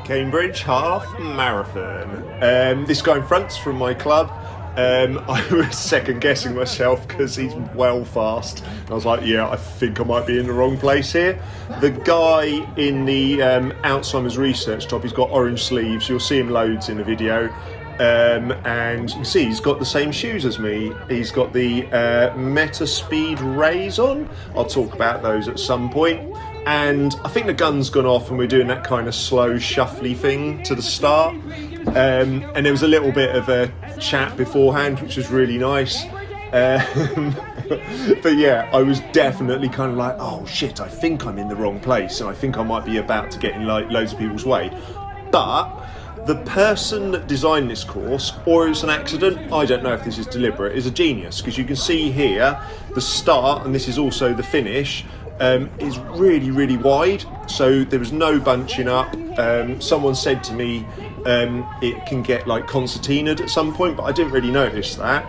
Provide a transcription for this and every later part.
Cambridge half marathon. This guy in front's from my club. I was second guessing myself because he's well fast. I was like, yeah, I think I might be in the wrong place here. The guy in the Alzheimer's research job, he's got orange sleeves. You'll see him loads in the video. And you can see he's got the same shoes as me. He's got the Metaspeed Rays on. I'll talk about those at some point. And I think the gun's gone off and we're doing that kind of slow shuffly thing to the start. And there was a little bit of a chat beforehand, which was really nice. But yeah, I was definitely kind of like, oh shit, I think I'm in the wrong place and I think I might be about to get in like loads of people's way. But the person that designed this course, or it's an accident, I don't know if this is deliberate, is a genius, because you can see here the start, and this is also the finish, is really, really wide, so there was no bunching up. Someone said to me it can get like concertinaed at some point, but I didn't really notice that.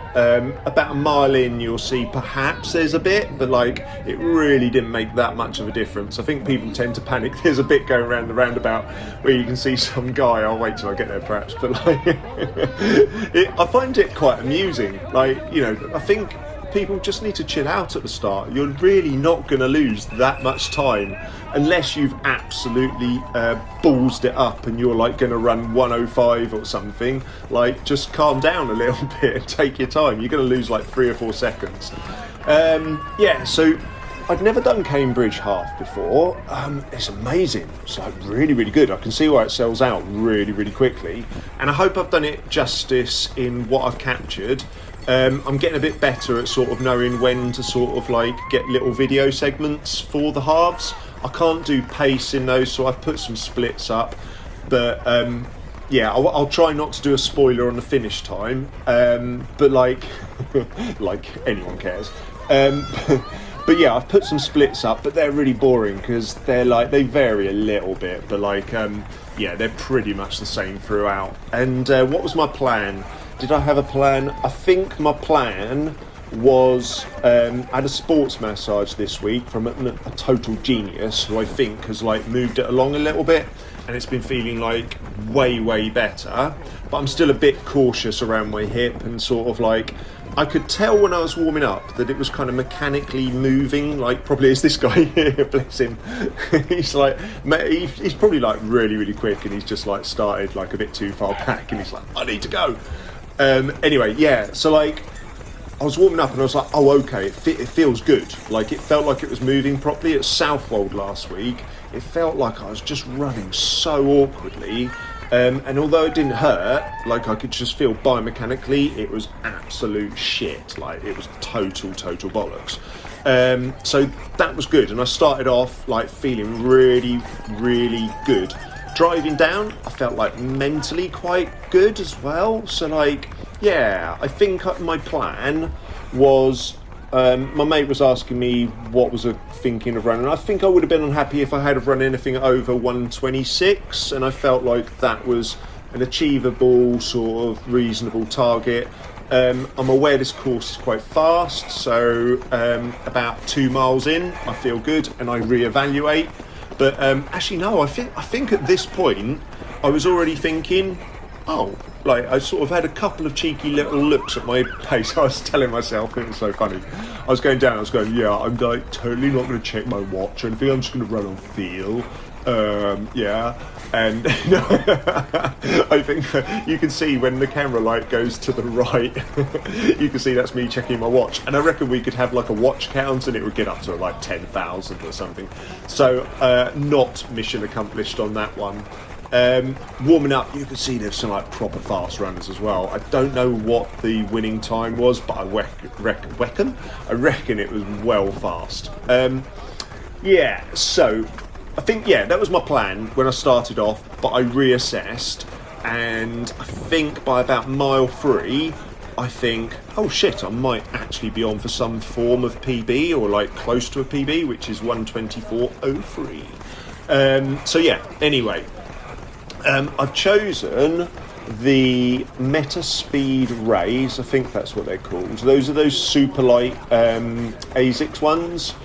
About a mile in you'll see perhaps there's a bit, but like it really didn't make that much of a difference. I think people tend to panic. There's a bit going around the roundabout where you can see some guy, I'll wait till I get there perhaps, but like I find it quite amusing. Like, you know, I think people just need to chill out at the start. You're really not going to lose that much time unless you've absolutely ballsed it up and you're like going to run 105 or something. Like, just calm down a little bit and take your time. You're going to lose like 3 or 4 seconds. Yeah, so I'd never done Cambridge half before. It's amazing. It's like really, really good. I can see why it sells out really, really quickly. And I hope I've done it justice in what I've captured. I'm getting a bit better at sort of knowing when to sort of like get little video segments for the halves. I can't do pace in those, so I've put some splits up. But yeah, I'll try not to do a spoiler on the finish time. But like, like anyone cares. But yeah, I've put some splits up, but they're really boring because they're like, they vary a little bit, but like, yeah, they're pretty much the same throughout. And what was my plan? Did I have a plan? I think my plan was, I had a sports massage this week from a total genius who I think has like moved it along a little bit, and it's been feeling like way, way better. But I'm still a bit cautious around my hip, and sort of like, I could tell when I was warming up that it was kind of mechanically moving, like probably as this guy here, bless him. He's like, he's probably like really, really quick, and he's just like started like a bit too far back, and he's like, I need to go. Anyway, yeah, so like I was warming up and I was like, oh, okay, it feels good. Like it felt like it was moving properly. At Southwold last week, it felt like I was just running so awkwardly. And although it didn't hurt, like I could just feel biomechanically, it was absolute shit. Like it was total bollocks. So that was good. And I started off like feeling really, really good. Driving down, I felt like mentally quite good as well. So like, yeah, I think my plan was, my mate was asking me what was I thinking of running. I think I would have been unhappy if I had run anything over 126, and I felt like that was an achievable sort of reasonable target. I'm aware this course is quite fast, so about 2 miles in, I feel good and I reevaluate. But actually, no, I think at this point, I was already thinking, oh, like I sort of had a couple of cheeky little looks at my pace. I was telling myself, it was so funny. I was going down, I was going, yeah, I'm like totally not going to check my watch or anything. I'm just going to run on feel. Yeah. And I think you can see when the camera light goes to the right, you can see that's me checking my watch. And I reckon we could have like a watch count and it would get up to like 10,000 or something. So not mission accomplished on that one. Warming up, you can see there's some like proper fast runners as well. I don't know what the winning time was, but I reckon it was well fast. Yeah, so I think, yeah, that was my plan when I started off, but I reassessed, and I think by about mile 3, I think, oh shit, I might actually be on for some form of PB, or like close to a PB, which is 124.03. So yeah, anyway, I've chosen the Metaspeed Rays, I think that's what they're called. Those are those super light ASICS ones.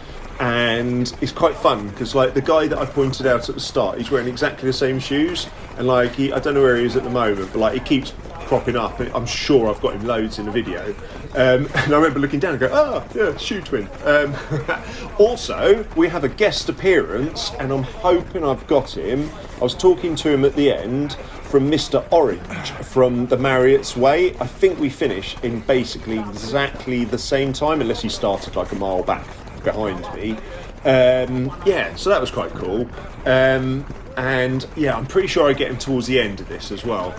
and it's quite fun because like the guy that I pointed out at the start, he's wearing exactly the same shoes, and like I don't know where he is at the moment, but like he keeps cropping up. I'm sure I've got him loads in the video, and I remember looking down and going, oh yeah, shoe twin. Also, we have a guest appearance, and I'm hoping I've got him. I was talking to him at the end, from Mr. Orange from the Marriott's Way. I think we finished in basically exactly the same time, unless he started like a mile back behind me. Yeah, so that was quite cool. And yeah, I'm pretty sure I get him towards the end of this as well.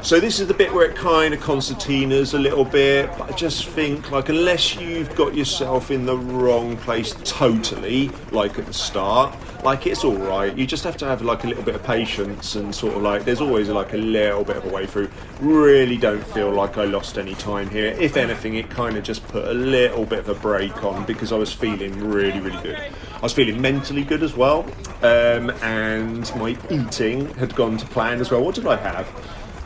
So this is the bit where it kind of concertinas a little bit, but I just think, like, unless you've got yourself in the wrong place totally, like at the start, like, it's all right. You just have to have like a little bit of patience, and sort of like there's always like a little bit of a way through. Really don't feel like I lost any time here. If anything, it kind of just put a little bit of a break on, because I was feeling really, really good. I was feeling mentally good as well, and my eating had gone to plan as well. What did I have?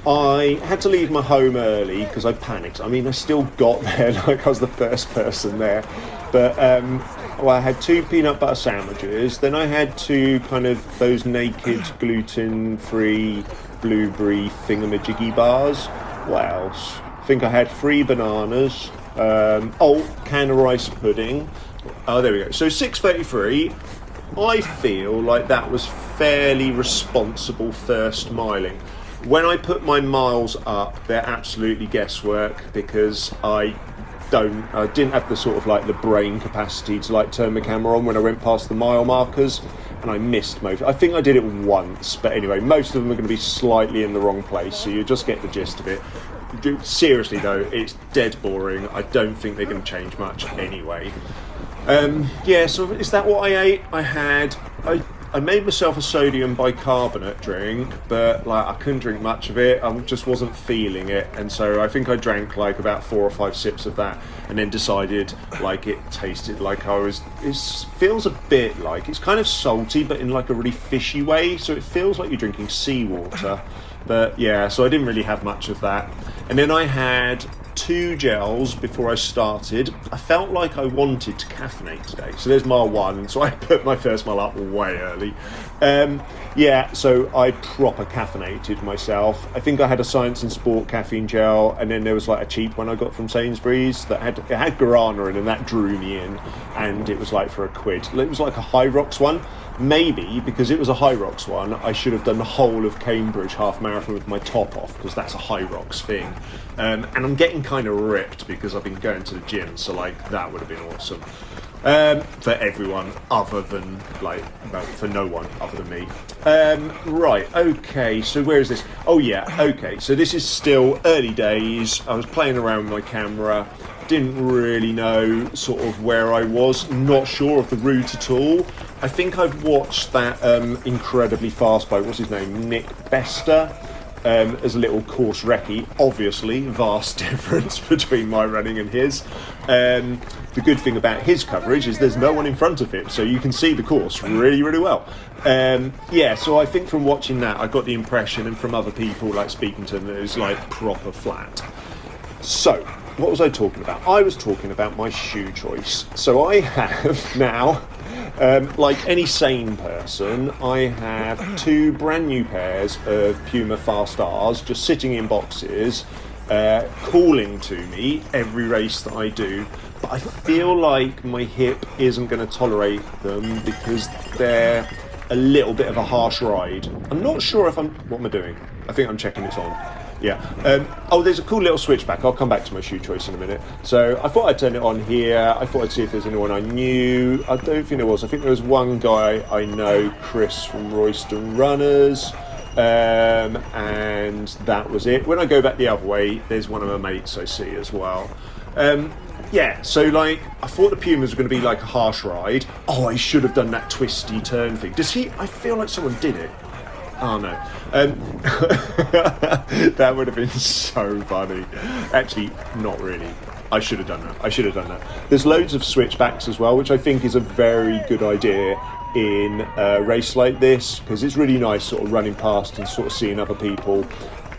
I had to leave my home early because I panicked. I mean, I still got there, like I was the first person there. But well, I had 2 peanut butter sandwiches. Then I had 2 kind of those naked gluten-free blueberry thingamajiggy bars. What else? I think I had 3 bananas. Can of rice pudding. Oh, there we go. So 6:33. I feel like that was fairly responsible first miling. When I put my miles up, they're absolutely guesswork, because I didn't have the sort of like the brain capacity to like turn my camera on when I went past the mile markers, and I missed most. I think I did it once, but anyway, most of them are going to be slightly in the wrong place, so you just get the gist of it. Seriously though, it's dead boring. I don't think they're going to change much anyway. Yeah, so is that what I ate? I made myself a sodium bicarbonate drink, but like I couldn't drink much of it. I just wasn't feeling it, and so I think I drank like about 4 or 5 sips of that, and then decided like it tasted like it feels a bit like it's kind of salty, but in like a really fishy way. So it feels like you're drinking seawater. But yeah, so I didn't really have much of that, and then I had 2 gels before I started. I felt like I wanted to caffeinate today. So there's mile 1, so I put my first mile up way early. Yeah, so I proper caffeinated myself. I think I had a Science and Sport caffeine gel, and then there was like a cheap one I got from Sainsbury's that had guarana in, and that drew me in, and it was like for £1. It was like a High Rocks one. Maybe because it was a High Rocks one, I should have done the whole of Cambridge half marathon with my top off, because that's a High Rocks thing. And I'm getting kind of ripped because I've been going to the gym, so like that would have been awesome. For everyone other than for no one other than me. Right, okay, so where is this? Oh yeah, okay, so this is still early days. I was playing around with my camera, didn't really know sort of where I was, not sure of the route at all. I think I've watched that incredibly fast bloke, what's his name, Nick Bester, as a little course recce. Obviously, vast difference between my running and his. The good thing about his coverage is there's no one in front of him, so you can see the course really, really well. Yeah, so I think from watching that, I got the impression, and from other people like speaking to them, that it was like proper flat. So, what was I talking about? I was talking about my shoe choice. So I have now, like any sane person, I have 2 brand new pairs of Puma Fast R's just sitting in boxes, calling to me every race that I do. But I feel like my hip isn't going to tolerate them because they're a little bit of a harsh ride. I'm not sure if what am I doing? I think I'm checking it's on. Yeah. There's a cool little switchback. I'll come back to my shoe choice in a minute. So I thought I'd turn it on here. I thought I'd see if there's anyone I knew. I don't think there was. I think there was one guy I know, Chris from Royston Runners, and that was it. When I go back the other way, there's one of my mates I see as well. Yeah, so like I thought the Pumas were going to be like a harsh ride. Oh, I should have done that twisty turn thing. I feel like someone did it. Oh no. That would have been so funny. Actually, not really. I should have done that. There's loads of switchbacks as well, which I think is a very good idea. in a race like this, because it's really nice sort of running past and sort of seeing other people.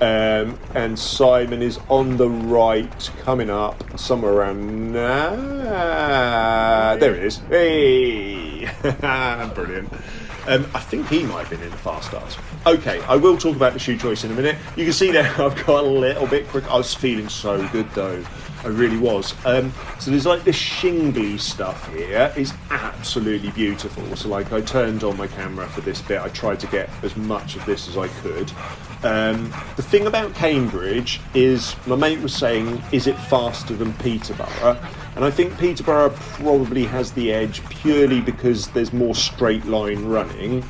And Simon is on the right, coming up somewhere around now. There he is. Hey! Brilliant. I think he might have been in the fast stars. Okay, I will talk about the shoe choice in a minute. You can see there I've got a little bit quick. I was feeling so good though. I really was. So there's like this shingly stuff here. It's absolutely beautiful. So like I turned on my camera for this bit. I tried to get as much of this as I could. The thing about Cambridge is, my mate was saying, is it faster than Peterborough? And I think Peterborough probably has the edge purely because there's more straight line running.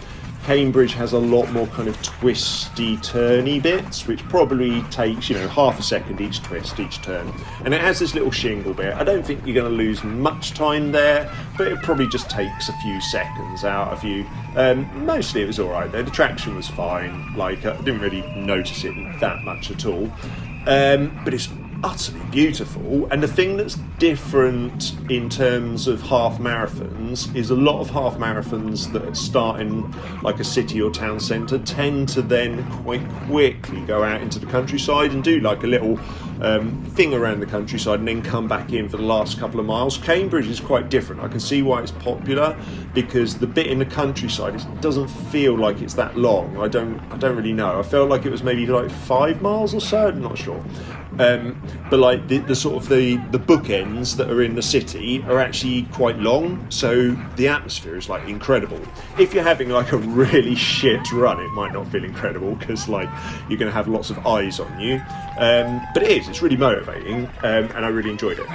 Cambridge has a lot more kind of twisty, turny bits, which probably takes, half a second each twist, each turn. And it has this little shingle bit. I don't think you're going to lose much time there, but it probably just takes a few seconds out of you. Mostly it was all right though. The traction was fine. Like, I didn't really notice it that much at all. But it's utterly beautiful, and the thing that's different in terms of half marathons is a lot of half marathons that start in like a city or town centre tend to then quite quickly go out into the countryside and do like a little thing around the countryside and then come back in for the last couple of miles. Cambridge is quite different. I can see why it's popular, because the bit in the countryside, it doesn't feel like it's that long. I don't really know. I felt like it was maybe like 5 miles or so. I'm not sure. But like the sort of the bookends that are in the city are actually quite long, so the atmosphere is like incredible. If you're having like a really shit run, it might not feel incredible because like you're going to have lots of eyes on you. But it's really motivating, and I really enjoyed it.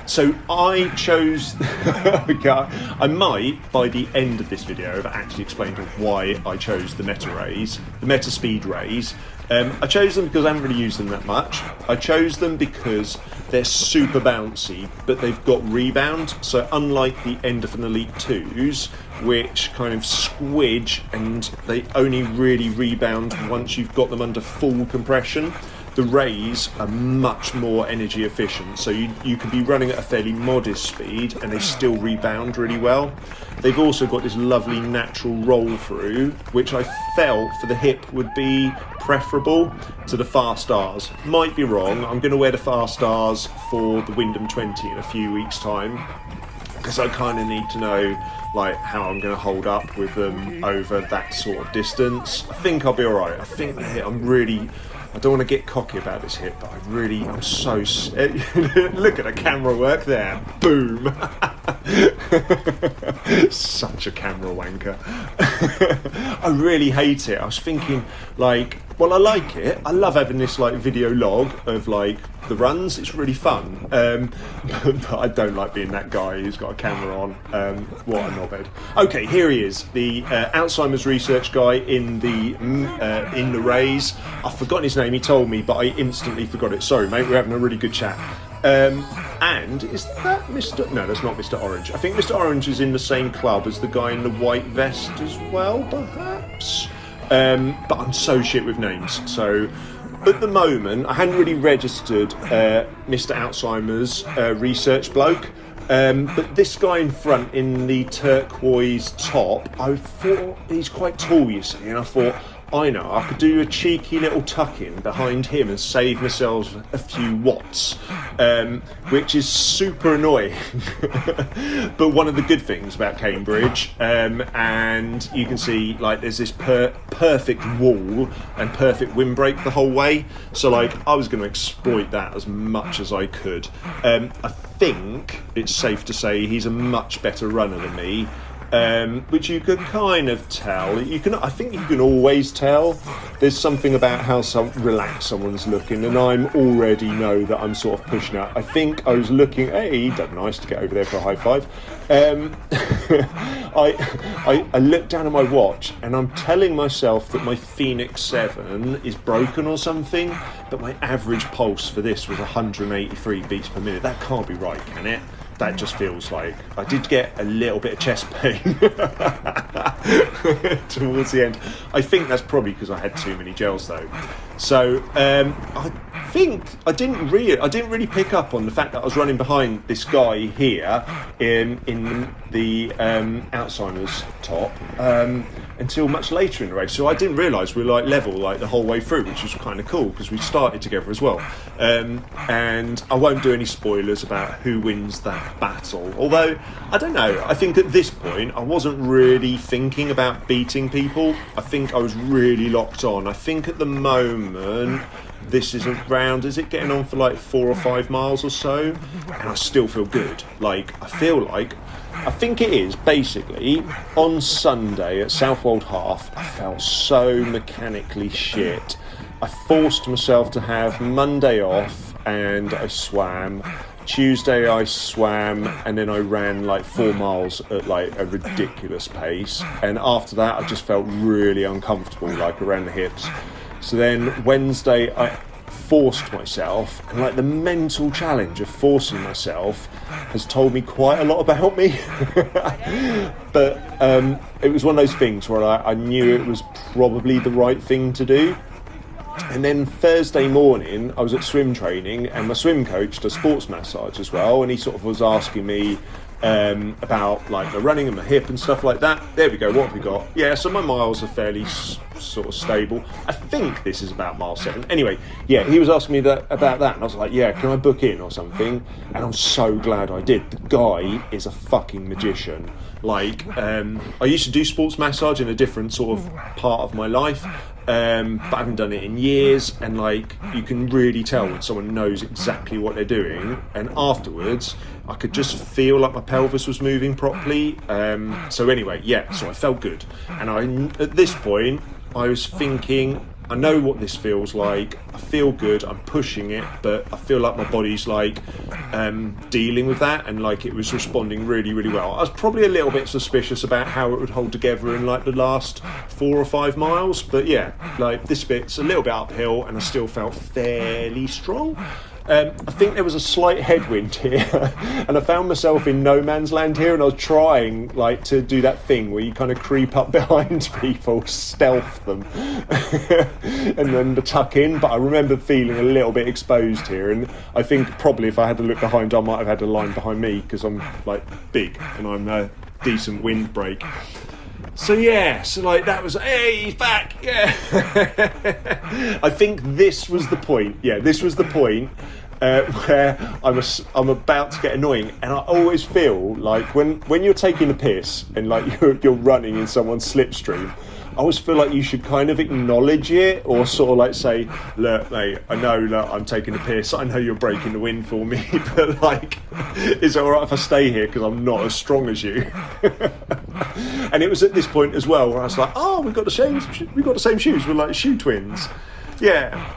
So I chose I might by the end of this video have actually explained why I chose the Metaspeed Rays. I chose them because I haven't really used them that much. I chose them because they're super bouncy, but they've got rebound. So unlike the Endorphin Elite 2s, which kind of squidge and they only really rebound once you've got them under full compression, the Rays are much more energy efficient. So you can be running at a fairly modest speed and they still rebound really well. They've also got this lovely natural roll through, which I felt for the hip would be preferable to the Fast R's. Might be wrong. I'm going to wear the Fast R's for the Wyndham 20 in a few weeks' time, because I kind of need to know like how I'm going to hold up with them over that sort of distance. I think I'll be all right. I think the hip, I don't want to get cocky about this hip, but I'm so... Look at the camera work there. Boom. Such a camera wanker. I really hate it. I was thinking, like, well, I like it. I love having this, like, video log of, like, the runs. It's really fun. But I don't like being that guy who's got a camera on. What a knobhead. Okay, here he is. The Alzheimer's research guy in the Rays. I've forgotten his name. He told me, but I instantly forgot it. Sorry, mate. We're having a really good chat. And is that Mr... No, that's not Mr. Orange. I think Mr. Orange is in the same club as the guy in the white vest as well, perhaps. But I'm so shit with names. So at the moment, I hadn't really registered Mr. Alzheimer's research bloke. But this guy in front in the turquoise top, I thought he's quite tall, you see, and I thought, I know, I could do a cheeky little tuck-in behind him and save myself a few watts, which is super annoying. But one of the good things about Cambridge, and you can see, like, there's this perfect wall and perfect windbreak the whole way. So, like, I was going to exploit that as much as I could. I think it's safe to say he's a much better runner than me. Which you can kind of tell. I think you can always tell. There's something about how relaxed someone's looking, and I already know that I'm sort of pushing out. I think I was looking. Hey, that'd be nice to get over there for a high five. I looked down at my watch, and I'm telling myself that my Phoenix 7 is broken or something, but my average pulse for this was 183 beats per minute. That can't be right, can it? That just feels like I did get a little bit of chest pain towards the end. I think that's probably because I had too many gels though. So I think I didn't really pick up on the fact that I was running behind this guy here in the Alzheimer's top until much later in the race. So I didn't realise we were like level like the whole way through, which was kind of cool because we started together as well. And I won't do any spoilers about who wins that battle. Although I don't know, I think at this point I wasn't really thinking about beating people. I think I was really locked on. I think at the moment this is around, is it getting on for like 4 or 5 miles or so? And I still feel good. I think it is basically on Sunday at Southwold Half, I felt so mechanically shit. I forced myself to have Monday off and I swam. Tuesday I swam and then I ran like 4 miles at like a ridiculous pace. And after that I just felt really uncomfortable, like around the hips. So then Wednesday I forced myself, and like the mental challenge of forcing myself has told me quite a lot about me. But it was one of those things where I knew it was probably the right thing to do. And then Thursday morning I was at swim training and my swim coach does sports massage as well, and he sort of was asking me about like the running and my hip and stuff like that. There we go, what have we got? Yeah, so my miles are fairly sort of stable. I think this is about mile 7. Anyway, yeah, he was asking me about that and I was like, yeah, can I book in or something? And I'm so glad I did. The guy is a fucking magician. Like, I used to do sports massage in a different sort of part of my life, but I haven't done it in years, and like you can really tell when someone knows exactly what they're doing. And afterwards I could just feel like my pelvis was moving properly. So anyway, yeah, so I felt good, and at this point I was thinking, I know what this feels like, I feel good, I'm pushing it, but I feel like my body's like dealing with that, and like it was responding really, really well. I was probably a little bit suspicious about how it would hold together in like the last 4 or 5 miles, but yeah, like this bit's a little bit uphill and I still felt fairly strong. I think there was a slight headwind here and I found myself in no man's land here, and I was trying like to do that thing where you kind of creep up behind people, stealth them and then tuck in, but I remember feeling a little bit exposed here, and I think probably if I had to look behind I might have had a line behind me because I'm like big and I'm a decent windbreak. So yeah, so like that was, hey, he's back, yeah. I think this was the point, where I'm about to get annoying, and I always feel like when you're taking a piss and like you're running in someone's slipstream, I always feel like you should kind of acknowledge it, or sort of like say, look mate, I know I'm taking a piss, I know you're breaking the wind for me, but like, is it alright if I stay here because I'm not as strong as you? And it was at this point as well where I was like, oh, we've got the same shoes, we're like shoe twins. Yeah.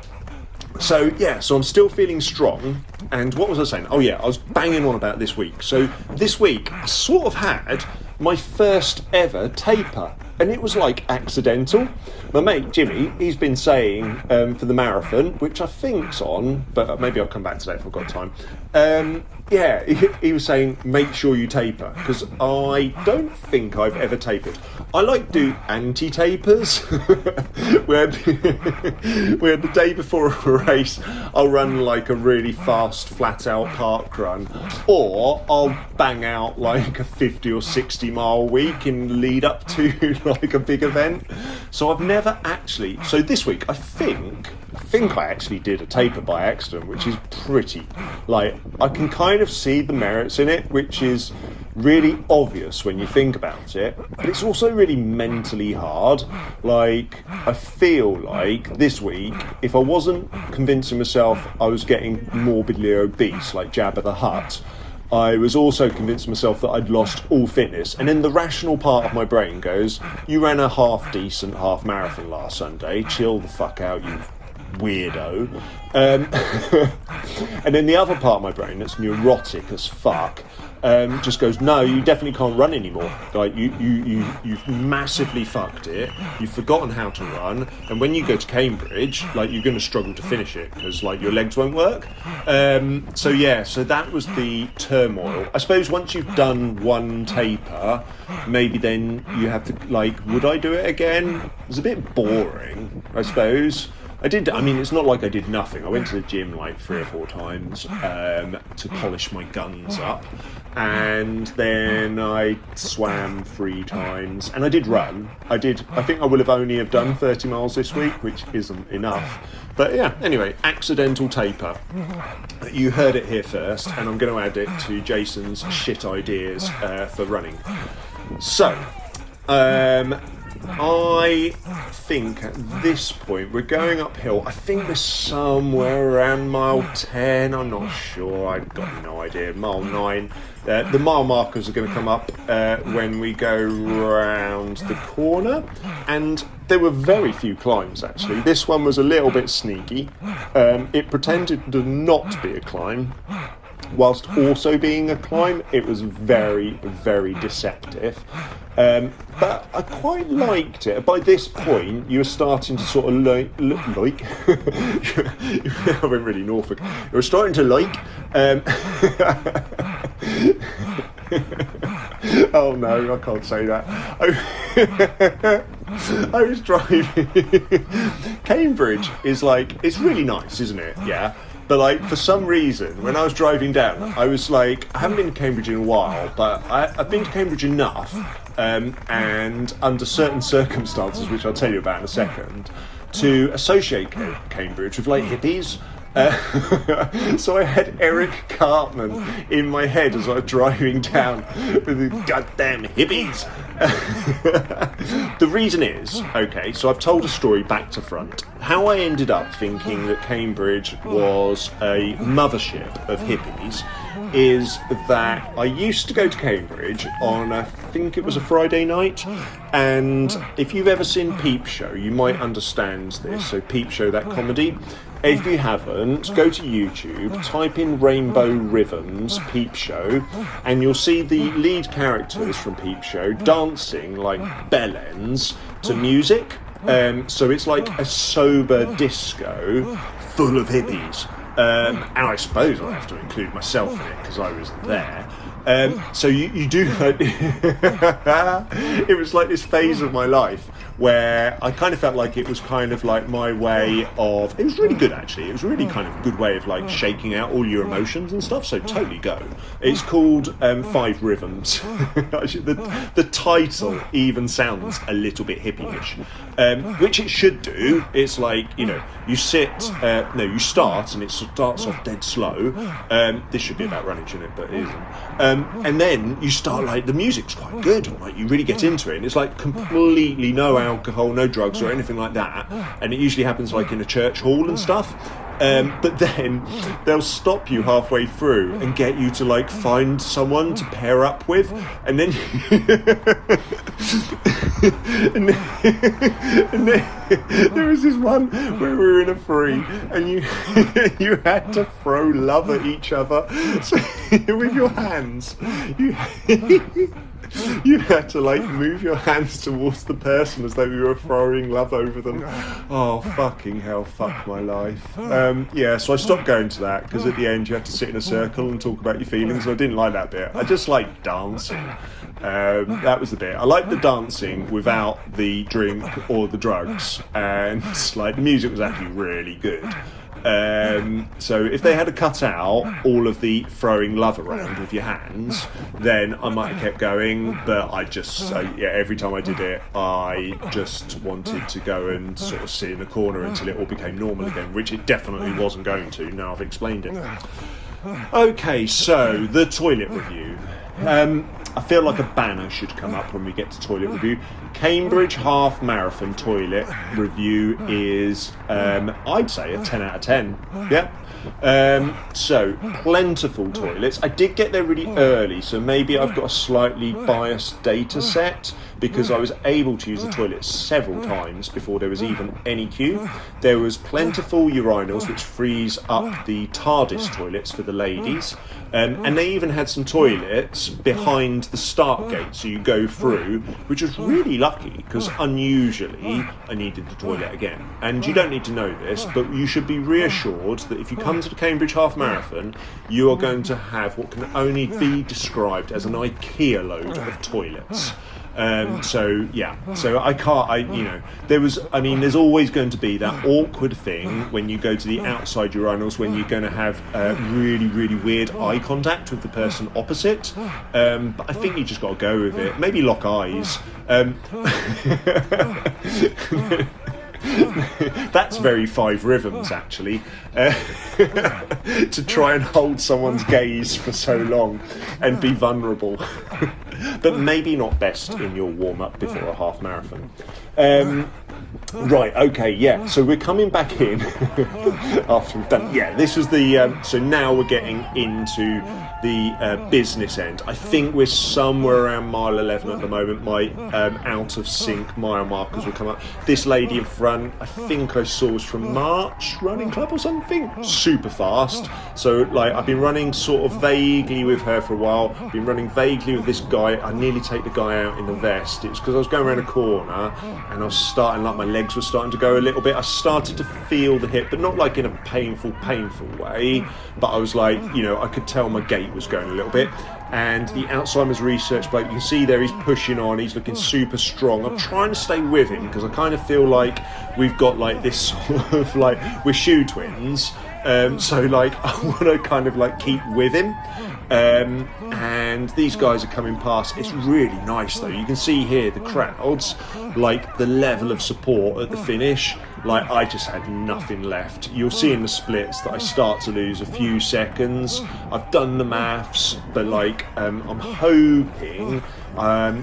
So I'm still feeling strong. And what was I saying? Oh yeah, I was banging on about this week. So this week I sort of had my first ever taper, and it was like accidental. My mate Jimmy, he's been saying for the marathon, which I think's on, but maybe I'll come back to that if I've got time. He was saying make sure you taper, because I don't think I've ever tapered. I like do anti-tapers where the day before a race I'll run like a really fast flat out park run, or I'll bang out like a 50 or 60 mile week in lead up to like a big event. So I've never actually, so this week I think I actually did a taper by accident, which is pretty, like, I can kind of see the merits in it, which is really obvious when you think about it, but it's also really mentally hard. Like, I feel like this week, if I wasn't convincing myself I was getting morbidly obese like Jabba the Hutt, I was also convincing myself that I'd lost all fitness. And then the rational part of my brain goes, you ran a half-decent half marathon last Sunday, chill the fuck out, you weirdo. And then the other part of my brain that's neurotic as fuck just goes, no, you definitely can't run anymore. Like you've massively fucked it. You've forgotten how to run, and when you go to Cambridge, like you're going to struggle to finish it because like your legs won't work. So that was the turmoil. I suppose once you've done one taper, maybe then you have to, like, would I do it again? It was a bit boring, I suppose. I did. I mean, it's not like I did nothing. I went to the gym like 3 or 4 times to polish my guns up, and then I swam 3 times, and I did run. I think I will have only have done 30 miles this week, which isn't enough. But yeah, anyway, accidental taper. You heard it here first, and I'm going to add it to Jason's shit ideas for running. So, I think at this point we're going uphill. I think we're somewhere around mile 10. I'm not sure. I've got no idea. Mile 9. The mile markers are going to come up when we go round the corner, and there were very few climbs actually. This one was a little bit sneaky. It pretended to not be a climb, whilst also being a climb. It was very, very deceptive. But I quite liked it. By this point, you were starting to sort of I went really Norfolk. You were starting to oh no, I can't say that. I was driving. Cambridge is like, it's really nice, isn't it? Yeah. But like, for some reason, when I was driving down, I was like, I haven't been to Cambridge in a while, but I've been to Cambridge enough, and under certain circumstances, which I'll tell you about in a second, to associate Cambridge with like hippies. So I had Eric Cartman in my head as I was driving down with the goddamn hippies. The reason is, okay, so I've told a story back to front. How I ended up thinking that Cambridge was a mothership of hippies is that I used to go to Cambridge on, I think it was a Friday night, and if you've ever seen Peep Show, you might understand this. So Peep Show, that comedy. If you haven't, go to YouTube, type in Rainbow Rhythms Peep Show, and you'll see the lead characters from Peep Show dancing like bellends to music. So it's like a sober disco full of hippies. And I suppose I have to include myself in it because I was there. So you do like it was like this phase of my life where I kind of felt like it was kind of like my way of, it was really good actually, it was really kind of a good way of like shaking out all your emotions and stuff, so totally go. It's called 5 Rhythms. The title even sounds a little bit hippie-ish, which it should do. It's like, you know, you start and it starts off dead slow. This should be about running, shouldn't it? But it isn't. And then you start, like, the music's quite good, like you really get into it, and it's like completely no alcohol, no drugs or anything like that, and it usually happens like in a church hall and stuff. But then they'll stop you halfway through and get you to like find someone to pair up with, and then and then there was this one where we were in a free and you had to throw love at each other, so with your hands. You had to like move your hands towards the person as though you were throwing love over them. Oh, fucking hell, fuck my life. Yeah, so I stopped going to that because at the end you had to sit in a circle and talk about your feelings, and I didn't like that bit. I just liked dancing. That was the bit. I liked the dancing without the drink or the drugs, and like the music was actually really good. So if they had cut out all of the throwing love around with your hands, then I might have kept going, but I just, every time I did it, I just wanted to go and sort of sit in the corner until it all became normal again, which it definitely wasn't going to, now I've explained it. Okay, so the toilet review. I feel like a banner should come up when we get to toilet review. Cambridge Half Marathon toilet review is, I'd say, a 10 out of 10. Yeah. So, plentiful toilets. I did get there really early, so maybe I've got a slightly biased data set, because I was able to use the toilet several times before there was even any queue. There was plentiful urinals, which frees up the TARDIS toilets for the ladies. And they even had some toilets behind the start gate, so you go through, which was really lucky, because unusually I needed the toilet again. And you don't need to know this, but you should be reassured that if you come to the Cambridge Half Marathon, you are going to have what can only be described as an IKEA load of toilets. So I can't. There's always going to be that awkward thing when you go to the outside urinals when you're going to have really, really weird eye contact with the person opposite. But I think you just got to go with it. Maybe lock eyes. That's very Five Rhythms, actually, to try and hold someone's gaze for so long and be vulnerable. But maybe not best in your warm-up before a half marathon. Right, okay, yeah, so we're coming back in after we've done, this was the, so now we're getting into the business end. I think we're somewhere around mile 11 at the moment. My out of sync mile markers will come up. This lady in front, I think I saw was from March Running Club or something, super fast. So like I've been running sort of vaguely with her for a while, been running vaguely with this guy. I nearly take the guy out in the vest. It was because I was going around a corner and I was starting, like my legs were starting to go a little bit. I started to feel the hip, but not like in a painful way, but I was like, I could tell my gait was going a little bit. And the Alzheimer's research bloke, you can see there, he's pushing on, he's looking super strong. I'm trying to stay with him because I kind of feel like we've got like this sort of like, we're shoe twins, so like I want to kind of like keep with him. And these guys are coming past. It's really nice though. You can see here the crowds, like the level of support at the finish. Like I just had nothing left. You'll see in the splits that I start to lose a few seconds. I've done the maths, but like I'm hoping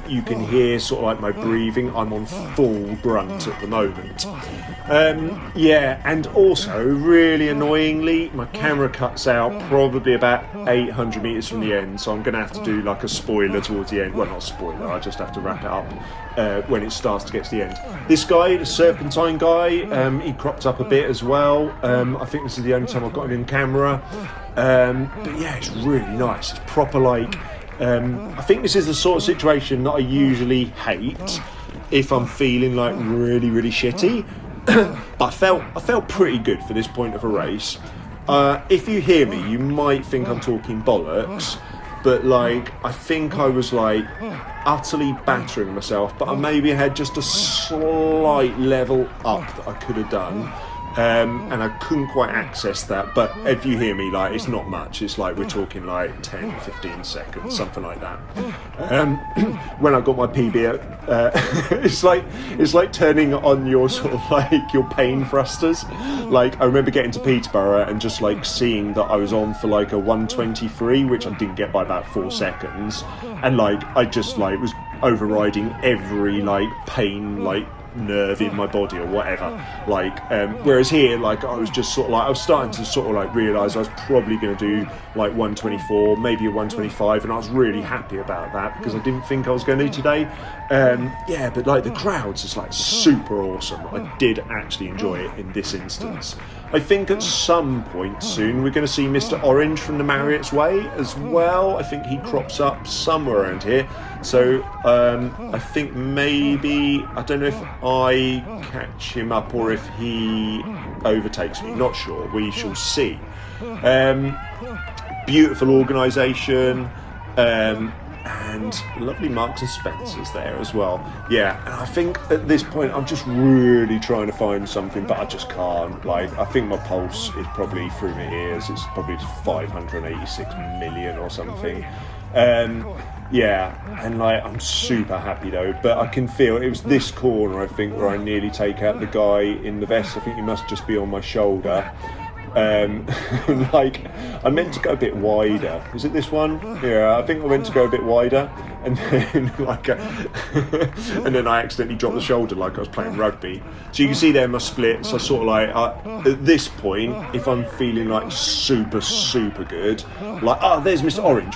you can hear sort of like my breathing. I'm on full grunt at the moment. And also really annoyingly, my camera cuts out probably about 800 meters from the end, so I'm going to have to do like a spoiler towards the end. Well, not a spoiler, I just have to wrap it up when it starts to get to the end. This guy, the Serpentine guy, he cropped up a bit as well. I think this is the only time I've got him in camera. But yeah, it's really nice. It's proper like, I think this is the sort of situation that I usually hate if I'm feeling like really, really shitty. But I felt pretty good for this point of a race. If you hear me, you might think I'm talking bollocks, but like I think I was like utterly battering myself, but I maybe had just a slight level up that I could have done. And I couldn't quite access that, but if you hear me, like, it's not much. It's like we're talking like 10, 15 seconds, something like that. When I got my PB, it's like turning on your sort of like your pain thrusters. Like I remember getting to Peterborough and just like seeing that I was on for like a 1:23, which I didn't get by about 4 seconds, and like I just like was overriding every like pain like nerve in my body or whatever, like whereas here like I was just sort of like I was starting to sort of like realise I was probably going to do like 1:24, maybe a 1:25, and I was really happy about that because I didn't think I was going to today. But like the crowds is like super awesome. I did actually enjoy it in this instance. I think at some point soon we're going to see Mr. Orange from the Marriott's Way as well. I think he crops up somewhere around here. So I think maybe, I don't know if I catch him up or if he overtakes me. Not sure. We shall see. Beautiful organisation. And lovely Marks and Spencer's there as well. Yeah, and I think at this point I'm just really trying to find something, but I just can't. Like, I think my pulse is probably through my ears. It's probably 586 million or something. And like I'm super happy though, but I can feel it was this corner I think where I nearly take out the guy in the vest. I think he must just be on my shoulder. Like I meant to go a bit wider. Is it this one? Yeah, I think I meant to go a bit wider, and then and then I accidentally dropped the shoulder like I was playing rugby. So you can see there my splits. I sort of like at this point, if I'm feeling like super good, like there's Mr. Orange,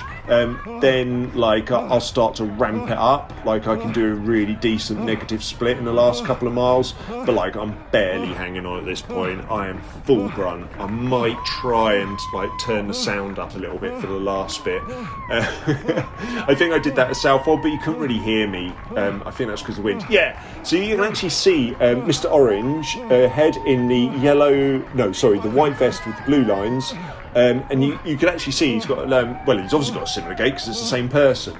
then like I'll start to ramp it up. Like I can do a really decent negative split in the last couple of miles, but like I'm barely hanging on at this point. I am full grunt. I might try and like turn the sound up a little bit for the last bit. I think I did that at Southwold, but you couldn't really hear me. I think that's because of the wind. Yeah, so you can actually see Mr. Orange head in the the white vest with the blue lines. And you can actually see he's got, he's obviously got a similar gait because it's the same person.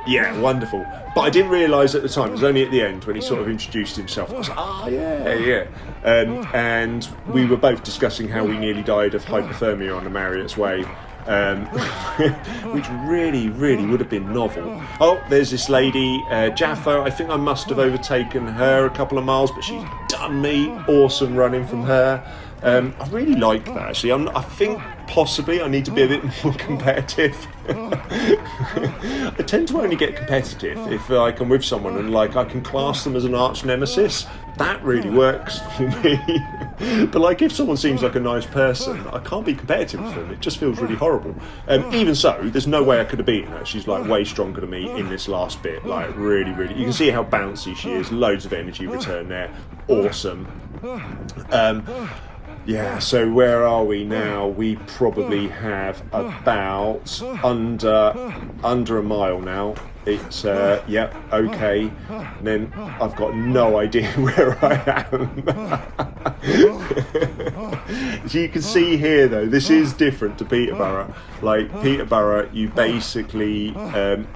Yeah, wonderful. But I didn't realise at the time, it was only at the end when he sort of introduced himself. I was like, yeah. And we were both discussing how we nearly died of hypothermia on the Marriott's way, which really would have been novel. Oh, there's this lady, Jaffa. I think I must have overtaken her a couple of miles, but she's done me. Awesome running from her. I really like that, actually. I think possibly I need to be a bit more competitive. I tend to only get competitive if like I'm with someone and like I can class them as an arch nemesis. That really works for me. But like if someone seems like a nice person, I can't be competitive with them. It just feels really horrible. Even so, there's no way I could have beaten her. She's like way stronger than me in this last bit. Like really. You can see how bouncy she is. Loads of energy return there. Awesome. Yeah, so where are we now? We probably have about under a mile now. It's yeah, okay. And then I've got no idea where I am. So you can see here though, this is different to Peterborough. Like Peterborough, you basically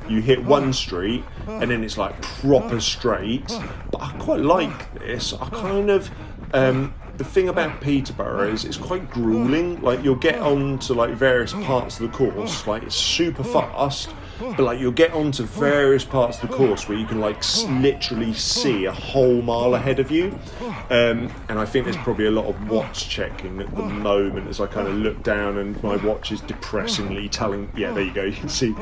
you hit one street and then it's like proper straight. But I quite like this. I kind of the thing about Peterborough is it's quite grueling. Like you'll get on to like various parts of the course, like it's super fast, but like you'll get on to various parts of the course where you can like literally see a whole mile ahead of you. And I think there's probably a lot of watch checking at the moment as I kind of look down and my watch is depressingly telling, yeah, there you go, you can see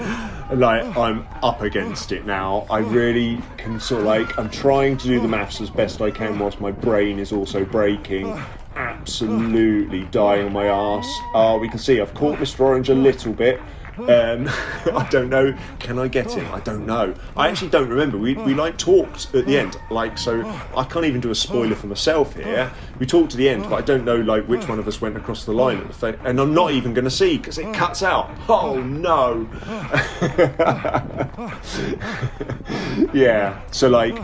like I'm up against it now. I really can sort of like, I'm trying to do the maths as best I can whilst my brain is also breaking. Absolutely dying on my arse. We can see I've caught Mr. Orange a little bit. I don't know, can I get him? I don't know. I actually don't remember. We like talked at the end, like, so I can't even do a spoiler for myself here. We talked to the end, but I don't know like which one of us went across the line at the and I'm not even going to see because it cuts out. Oh no. Yeah, so like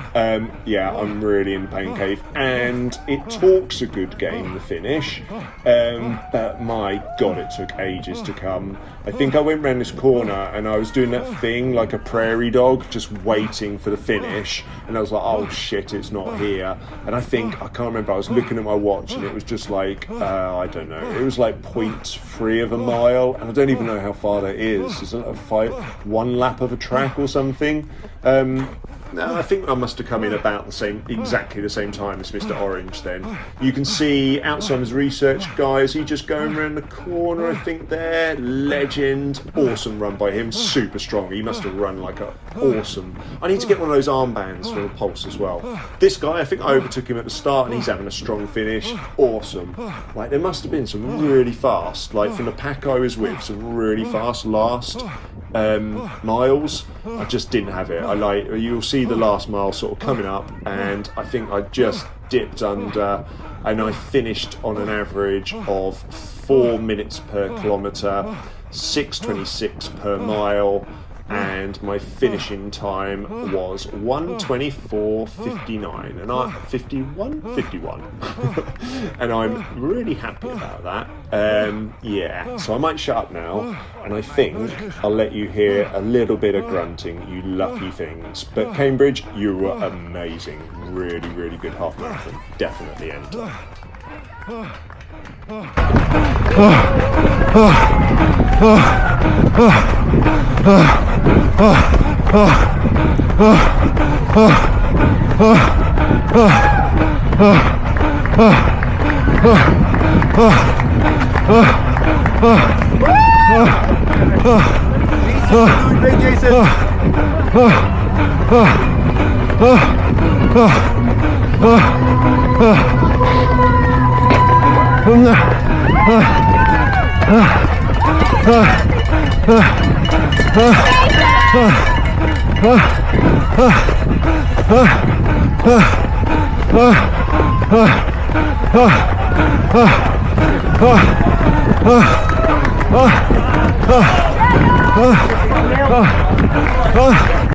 yeah, I'm really in the pain cave and it talks a good game, the finish, but my god, it took ages to come. I think I went round this corner and I was doing that thing like a prairie dog, just waiting for the finish, and I was like, oh shit, it's not here. And I think, I can't remember, I was looking at my watch and it was just like, I don't know, it was like 0.3 of a mile, and I don't even know how far that is. Is it one lap of a track or something? No, I think I must have come in about exactly the same time as Mr. Orange then. You can see Alzheimer's research guy, is he just going around the corner, I think there, legend, awesome run by him, super strong, he must have run like a awesome. I need to get one of those armbands for the pulse as well. This guy, I think I overtook him at the start and he's having a strong finish, awesome. Like there must have been some really fast, like from the pack I was with, some really fast last miles. I just didn't have it. You'll see the last mile sort of coming up and I think I just dipped under and I finished on an average of 4 minutes per kilometre, 6:26 per mile, and my finishing time was 1:24:59 and I 51 and I'm really happy about that. Yeah, so I might shut up now and I think I'll let you hear a little bit of grunting, you lucky things. But Cambridge, you were amazing, really good half marathon, definitely enter.